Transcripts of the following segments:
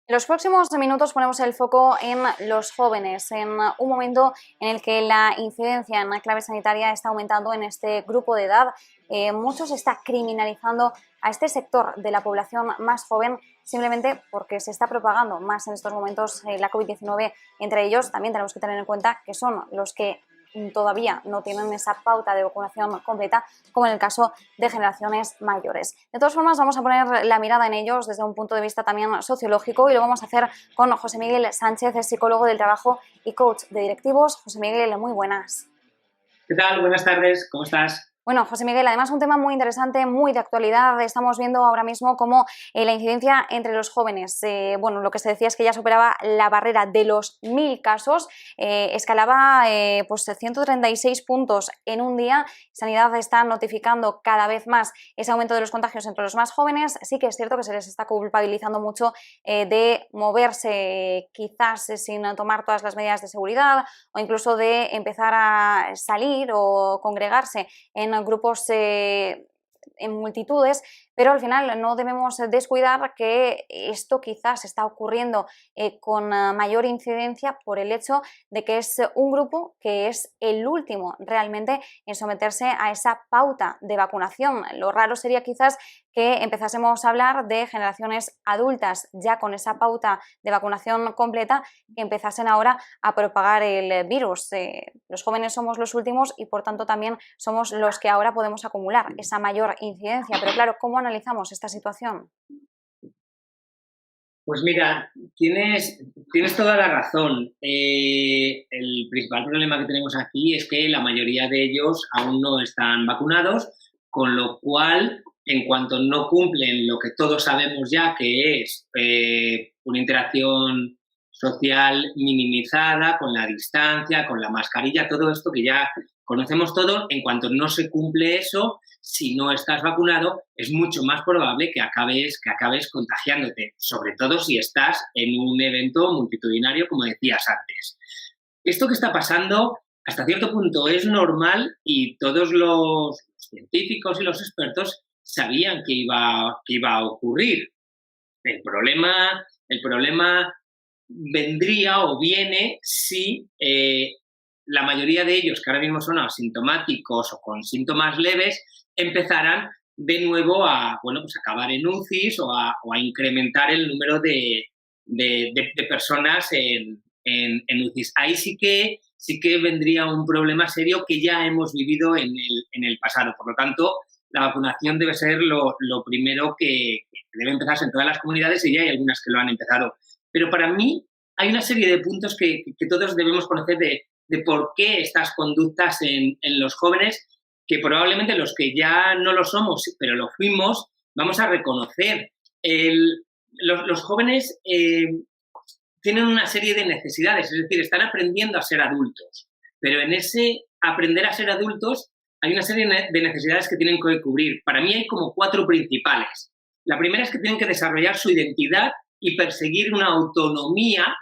En los próximos minutos ponemos el foco en los jóvenes, en un momento en el que la incidencia en la clave sanitaria está aumentando en este grupo de edad. Mucho se está criminalizando a este sector de la población más joven simplemente porque se está propagando más en estos momentos la COVID-19. Entre ellos también tenemos que tener en cuenta que son los que todavía no tienen esa pauta de vacunación completa, como en el caso de generaciones mayores. De todas formas, vamos a poner la mirada en ellos desde un punto de vista también sociológico y lo vamos a hacer con José Miguel Sánchez, es psicólogo del trabajo y coach de directivos. José Miguel, muy buenas. ¿Qué tal? Buenas tardes, ¿cómo estás? Bueno, José Miguel, además un tema muy interesante, muy de actualidad. Estamos viendo ahora mismo cómo la incidencia entre los jóvenes, lo que se decía es que ya superaba la barrera de los 1000 casos, escalaba 136 puntos en un día. Sanidad está notificando cada vez más ese aumento de los contagios entre los más jóvenes. Sí que es cierto que se les está culpabilizando mucho de moverse quizás sin tomar todas las medidas de seguridad o incluso de empezar a salir o congregarse en grupos, en multitudes, pero al final no debemos descuidar que esto quizás está ocurriendo con mayor incidencia por el hecho de que es un grupo que es el último realmente en someterse a esa pauta de vacunación. Lo raro sería quizás que empezásemos a hablar de generaciones adultas ya con esa pauta de vacunación completa que empezasen ahora a propagar el virus. Los jóvenes somos los últimos y por tanto también somos los que ahora podemos acumular esa mayor incidencia. Pero claro, ¿cómo analizamos esta situación? Pues mira, tienes toda la razón. El principal problema que tenemos aquí es que la mayoría de ellos aún no están vacunados, con lo cual, en cuanto no cumplen lo que todos sabemos ya, que es una interacción social minimizada, con la distancia, con la mascarilla, todo esto que ya conocemos todo, en cuanto no se cumple eso, si no estás vacunado, es mucho más probable que acabes contagiándote, sobre todo si estás en un evento multitudinario, como decías antes. Esto que está pasando, hasta cierto punto, es normal y todos los científicos y los expertos sabían que iba a ocurrir. El problema vendría o viene si la mayoría de ellos, que ahora mismo son asintomáticos o con síntomas leves, empezaran de nuevo a acabar en UCIs o a incrementar el número de personas en UCIs. Ahí sí que vendría un problema serio que ya hemos vivido en el pasado. Por lo tanto, la vacunación debe ser lo primero que debe empezarse en todas las comunidades y ya hay algunas que lo han empezado. Pero para mí hay una serie de puntos que todos debemos conocer de por qué estas conductas en los jóvenes, que probablemente los que ya no lo somos, pero lo fuimos, vamos a reconocer. Los jóvenes tienen una serie de necesidades, es decir, están aprendiendo a ser adultos, pero en ese aprender a ser adultos hay una serie de necesidades que tienen que cubrir. Para mí hay como 4 principales. La primera es que tienen que desarrollar su identidad y perseguir una autonomía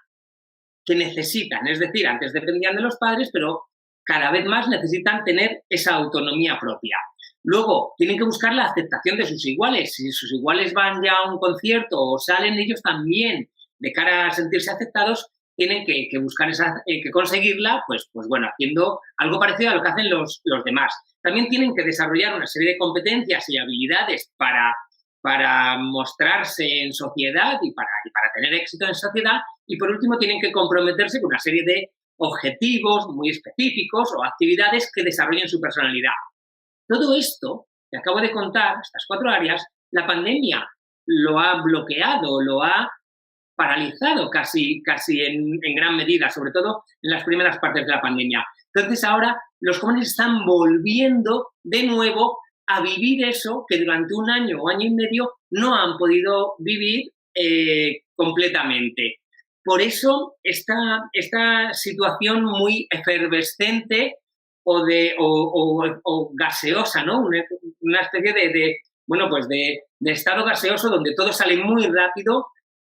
que necesitan. Es decir, antes dependían de los padres, pero cada vez más necesitan tener esa autonomía propia. Luego, tienen que buscar la aceptación de sus iguales. Si sus iguales van ya a un concierto o salen, ellos también, de cara a sentirse aceptados, tienen que buscar que conseguirla, haciendo algo parecido a lo que hacen los demás. También tienen que desarrollar una serie de competencias y habilidades para mostrarse en sociedad y para tener éxito en sociedad. Y por último, tienen que comprometerse con una serie de objetivos muy específicos o actividades que desarrollen su personalidad. Todo esto que acabo de contar, estas 4 áreas, la pandemia lo ha bloqueado, lo ha paralizado casi en gran medida, sobre todo en las primeras partes de la pandemia. Entonces ahora los jóvenes están volviendo de nuevo a vivir eso que durante un año o año y medio no han podido vivir completamente. Por eso esta situación muy efervescente o gaseosa, ¿no? Una especie de estado gaseoso donde todo sale muy rápido,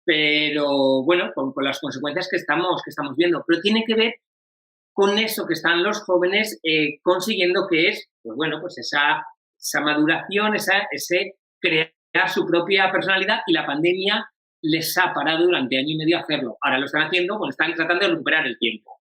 pero con las consecuencias que estamos viendo. Pero tiene que ver con eso que están los jóvenes consiguiendo, que es esa maduración, ese crear su propia personalidad, y la pandemia les ha parado durante año y medio hacerlo. Ahora lo están haciendo, bueno, están tratando de recuperar el tiempo.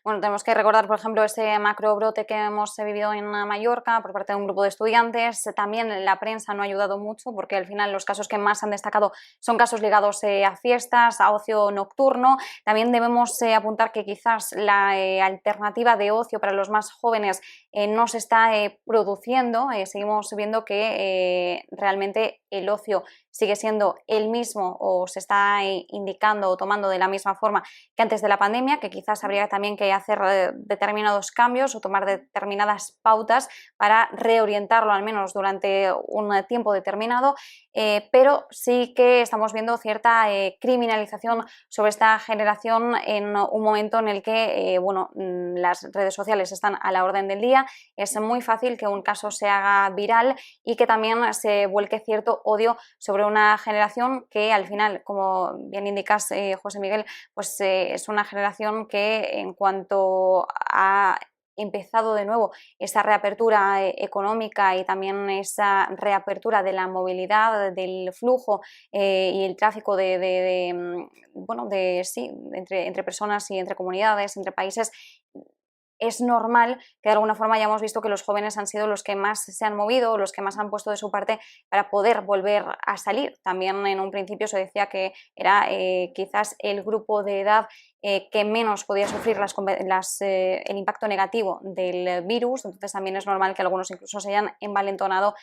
Bueno, tenemos que recordar, por ejemplo, ese macrobrote que hemos vivido en Mallorca por parte de un grupo de estudiantes. También la prensa no ha ayudado mucho porque al final los casos que más han destacado son casos ligados a fiestas, a ocio nocturno. También debemos apuntar que quizás la alternativa de ocio para los más jóvenes no se está produciendo. Seguimos viendo que realmente el ocio sigue siendo el mismo o se está indicando o tomando de la misma forma que antes de la pandemia, que quizás habría también que hacer determinados cambios o tomar determinadas pautas para reorientarlo al menos durante un tiempo determinado, pero sí que estamos viendo cierta criminalización sobre esta generación en un momento en el que las redes sociales están a la orden del día. Es muy fácil que un caso se haga viral y que también se vuelque cierto odio sobre una generación que al final, como bien indicas, José Miguel, pues es una generación que en cuanto a empezado de nuevo esa reapertura económica y también esa reapertura de la movilidad, del flujo y el tráfico entre personas y entre comunidades, entre países. Es normal que de alguna forma hayamos visto que los jóvenes han sido los que más se han movido, los que más han puesto de su parte para poder volver a salir. También en un principio se decía que era quizás el grupo de edad que menos podía sufrir el impacto negativo del virus, entonces también es normal que algunos incluso se hayan envalentonado,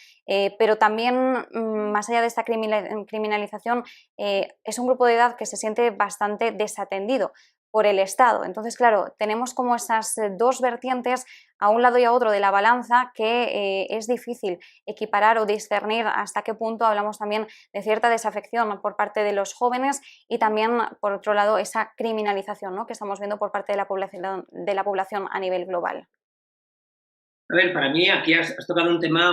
pero también más allá de esta criminalización es un grupo de edad que se siente bastante desatendido por el Estado. Entonces, claro, tenemos como esas dos vertientes a un lado y a otro de la balanza que es difícil equiparar o discernir hasta qué punto hablamos también de cierta desafección por parte de los jóvenes y también, por otro lado, esa criminalización, ¿no?, que estamos viendo por parte de la población a nivel global. A ver, para mí aquí has tocado un tema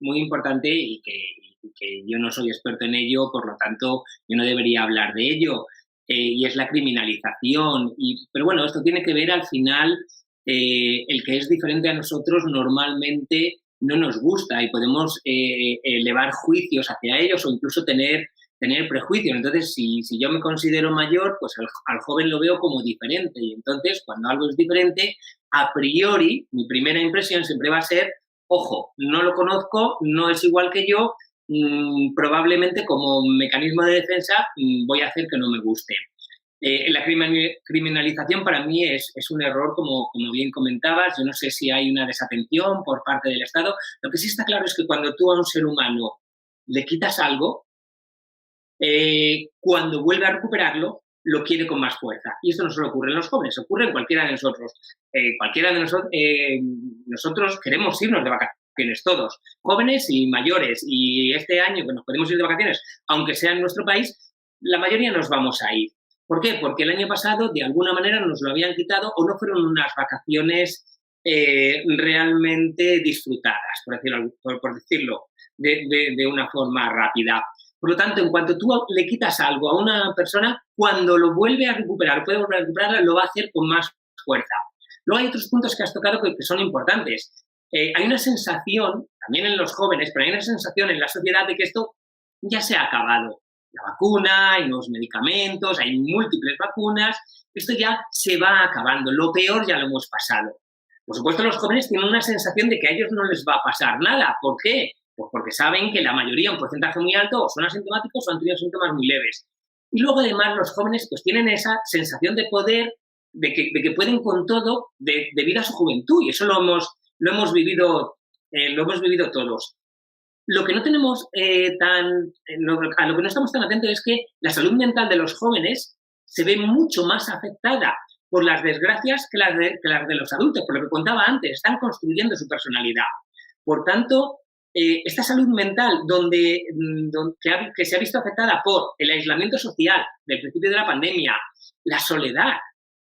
muy importante y que yo no soy experto en ello, por lo tanto, yo no debería hablar de ello. Y es la criminalización. Pero bueno, esto tiene que ver al final, el que es diferente a nosotros normalmente no nos gusta y podemos elevar juicios hacia ellos o incluso tener prejuicios. Entonces, si yo me considero mayor, pues al joven lo veo como diferente y entonces cuando algo es diferente, a priori, mi primera impresión siempre va a ser, ojo, no lo conozco, no es igual que yo, probablemente como mecanismo de defensa voy a hacer que no me guste. La criminalización para mí es un error, como bien comentabas. Yo no sé si hay una desatención por parte del Estado. Lo que sí está claro es que cuando tú a un ser humano le quitas algo, cuando vuelve a recuperarlo, lo quiere con más fuerza. Y esto no solo ocurre en los jóvenes, ocurre en cualquiera de nosotros. Cualquiera de nosotros queremos irnos de vacaciones todos, jóvenes y mayores, y este año que nos podemos ir de vacaciones, aunque sea en nuestro país, la mayoría nos vamos a ir. ¿Por qué? Porque el año pasado de alguna manera nos lo habían quitado o no fueron unas vacaciones realmente disfrutadas, por decirlo de una forma rápida. Por lo tanto, en cuanto tú le quitas algo a una persona, cuando lo vuelve a recuperar, puede volver a recuperarla, lo va a hacer con más fuerza. Luego hay otros puntos que has tocado que son importantes. Hay una sensación, también en los jóvenes, pero hay una sensación en la sociedad de que esto ya se ha acabado. La vacuna, hay nuevos medicamentos, hay múltiples vacunas, esto ya se va acabando, lo peor ya lo hemos pasado. Por supuesto, los jóvenes tienen una sensación de que a ellos no les va a pasar nada. ¿Por qué? Pues porque saben que la mayoría, un porcentaje muy alto, o son asintomáticos o han tenido síntomas muy leves. Y luego, además, los jóvenes pues tienen esa sensación de poder, de que pueden con todo debido a su juventud, y eso lo hemos vivido todos. Lo que no tenemos a lo que no estamos tan atentos es que la salud mental de los jóvenes se ve mucho más afectada por las desgracias que las de los adultos, por lo que contaba antes, están construyendo su personalidad. Por tanto, esta salud mental que se ha visto afectada por el aislamiento social del principio de la pandemia, la soledad,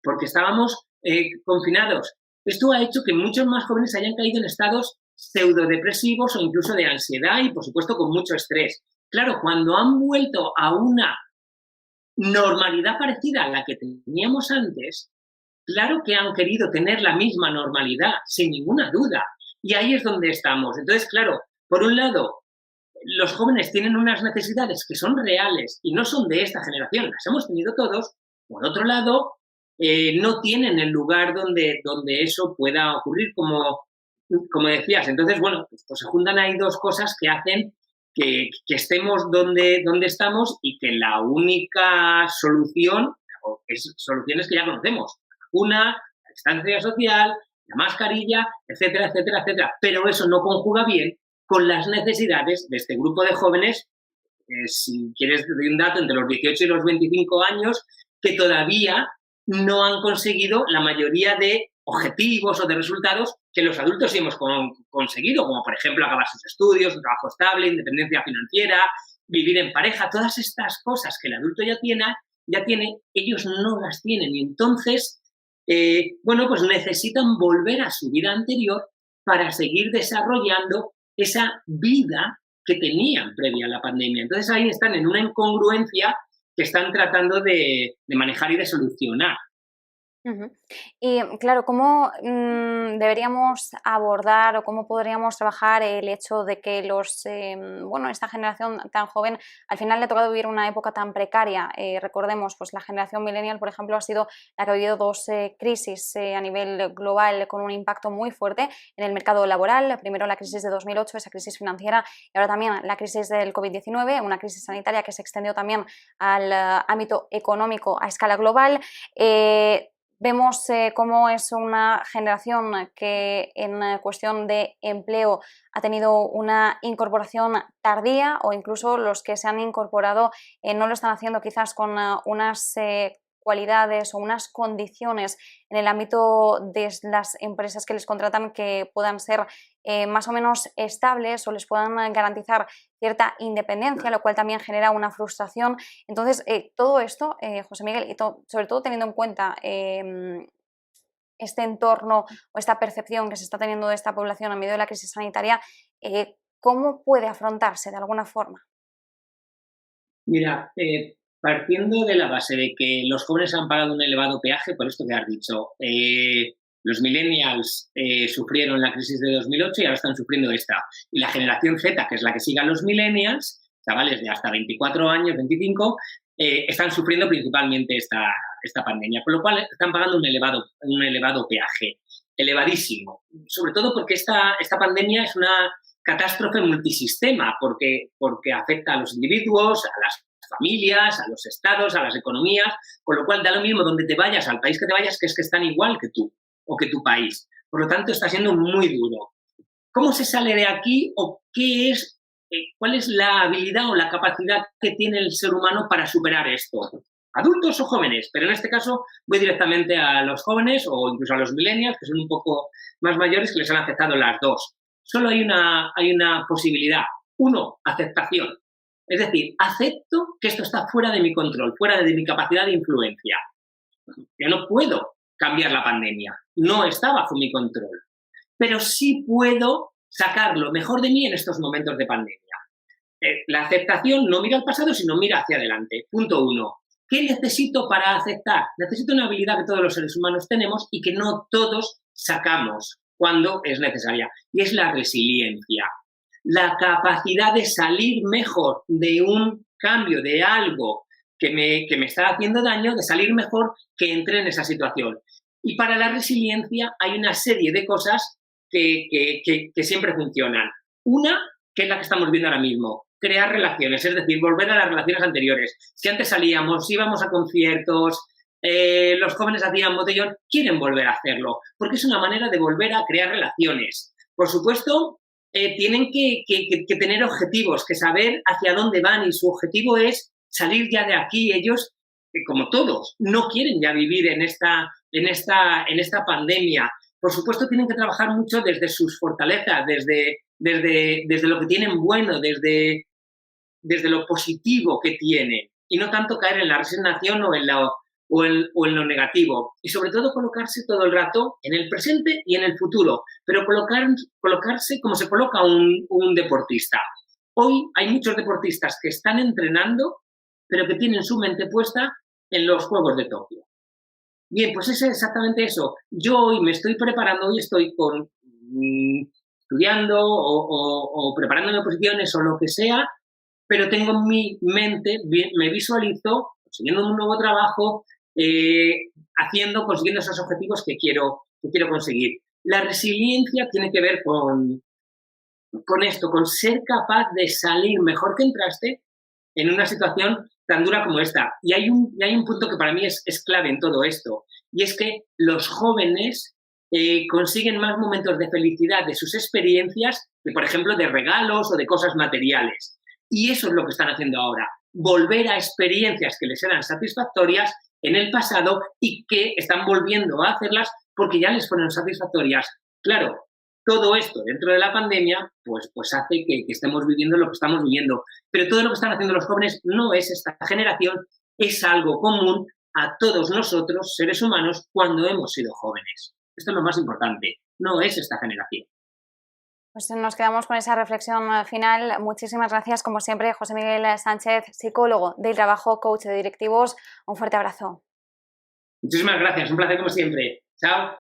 porque estábamos confinados, esto ha hecho que muchos más jóvenes hayan caído en estados pseudodepresivos o incluso de ansiedad y, por supuesto, con mucho estrés. Claro, cuando han vuelto a una normalidad parecida a la que teníamos antes, claro que han querido tener la misma normalidad, sin ninguna duda. Y ahí es donde estamos. Entonces, claro, por un lado, los jóvenes tienen unas necesidades que son reales y no son de esta generación, las hemos tenido todos. Por otro lado, no tienen el lugar donde eso pueda ocurrir, como decías. Entonces, bueno, pues se juntan ahí dos cosas que hacen que estemos donde estamos, y que la única solución es soluciones que ya conocemos: una, la distancia social, la mascarilla, etcétera, etcétera, etcétera. Pero eso no conjuga bien con las necesidades de este grupo de jóvenes, si quieres de un dato, entre los 18 y los 25 años, que todavía no han conseguido la mayoría de objetivos o de resultados que los adultos sí hemos conseguido, como por ejemplo acabar sus estudios, un trabajo estable, independencia financiera, vivir en pareja. Todas estas cosas que el adulto ya tiene, ellos no las tienen, y entonces, bueno, pues necesitan volver a su vida anterior para seguir desarrollando esa vida que tenían previa a la pandemia. Entonces ahí están en una incongruencia que están tratando de manejar y de solucionar. Y claro, ¿cómo deberíamos abordar o cómo podríamos trabajar el hecho de que esta generación tan joven al final le ha tocado vivir una época tan precaria? Recordemos, pues la generación millennial, por ejemplo, ha sido la que ha vivido dos crisis a nivel global con un impacto muy fuerte en el mercado laboral. Primero la crisis de 2008, esa crisis financiera, y ahora también la crisis del COVID-19, una crisis sanitaria que se extendió también al ámbito económico a escala global. Vemos cómo es una generación que en cuestión de empleo ha tenido una incorporación tardía, o incluso los que se han incorporado no lo están haciendo quizás con unas cualidades o unas condiciones en el ámbito de las empresas que les contratan que puedan ser más o menos estables o les puedan garantizar cierta independencia, lo cual también genera una frustración. Entonces, todo esto, José Miguel, y sobre todo teniendo en cuenta este entorno o esta percepción que se está teniendo de esta población en medio de la crisis sanitaria, ¿cómo puede afrontarse de alguna forma? Mira, partiendo de la base de que los jóvenes han pagado un elevado peaje, por esto que has dicho, los millennials sufrieron la crisis de 2008 y ahora están sufriendo esta. Y la generación Z, que es la que sigue a los millennials, chavales de hasta 24 años, 25, están sufriendo principalmente esta pandemia, con lo cual están pagando un elevado peaje, elevadísimo. Sobre todo porque esta pandemia es una catástrofe multisistema, porque afecta a los individuos, a las familias, a los estados, a las economías, con lo cual da lo mismo donde te vayas, al país que te vayas, que es que están igual que tú o que tu país. Por lo tanto, está siendo muy duro. ¿Cómo se sale de aquí, o cuál es la habilidad o la capacidad que tiene el ser humano para superar esto? Adultos o jóvenes, pero en este caso voy directamente a los jóvenes o incluso a los millennials, que son un poco más mayores, que les han afectado las dos. Solo hay una posibilidad. Uno, aceptación. Es decir, acepto que esto está fuera de mi control, fuera de mi capacidad de influencia. Yo no puedo cambiar la pandemia, no está bajo mi control, pero sí puedo sacar lo mejor de mí en estos momentos de pandemia. La aceptación no mira al pasado, sino mira hacia adelante. Punto uno. ¿Qué necesito para aceptar? Necesito una habilidad que todos los seres humanos tenemos y que no todos sacamos cuando es necesaria, y es la resiliencia. La capacidad de salir mejor de un cambio, de algo que me está haciendo daño, de salir mejor que entré en esa situación. Y para la resiliencia hay una serie de cosas que siempre funcionan. Una, que es la que estamos viendo ahora mismo, crear relaciones, es decir, volver a las relaciones anteriores. Si antes salíamos, íbamos a conciertos, los jóvenes hacían botellón, quieren volver a hacerlo, porque es una manera de volver a crear relaciones. Por supuesto, tienen que tener objetivos, que saber hacia dónde van, y su objetivo es salir ya de aquí. Ellos, como todos, no quieren ya vivir en esta pandemia. Por supuesto, tienen que trabajar mucho desde sus fortalezas, desde lo que tienen bueno, desde lo positivo que tienen, y no tanto caer en la resignación o en lo negativo. Y sobre todo colocarse todo el rato en el presente y en el futuro, pero colocarse como se coloca un deportista. Hoy hay muchos deportistas que están entrenando, pero que tienen su mente puesta en los Juegos de Tokio. Bien, pues es exactamente eso. Yo hoy me estoy preparando, hoy estoy con estudiando o preparándome oposiciones o lo que sea, pero tengo en mi mente, me visualizo consiguiendo un nuevo trabajo, consiguiendo esos objetivos que quiero conseguir. La resiliencia tiene que ver con esto, con ser capaz de salir mejor que entraste en una situación tan dura como esta. Y hay un punto que para mí es clave en todo esto, y es que los jóvenes consiguen más momentos de felicidad de sus experiencias que, por ejemplo, de regalos o de cosas materiales. Y eso es lo que están haciendo ahora, volver a experiencias que les eran satisfactorias en el pasado y que están volviendo a hacerlas porque ya les fueron satisfactorias. Claro, todo esto dentro de la pandemia pues hace que estemos viviendo lo que estamos viviendo. Pero todo lo que están haciendo los jóvenes no es esta generación, es algo común a todos nosotros, seres humanos, cuando hemos sido jóvenes. Esto es lo más importante, no es esta generación. Pues nos quedamos con esa reflexión final. Muchísimas gracias, como siempre, José Miguel Sánchez, psicólogo del trabajo, coach de directivos. Un fuerte abrazo. Muchísimas gracias, un placer como siempre. Chao.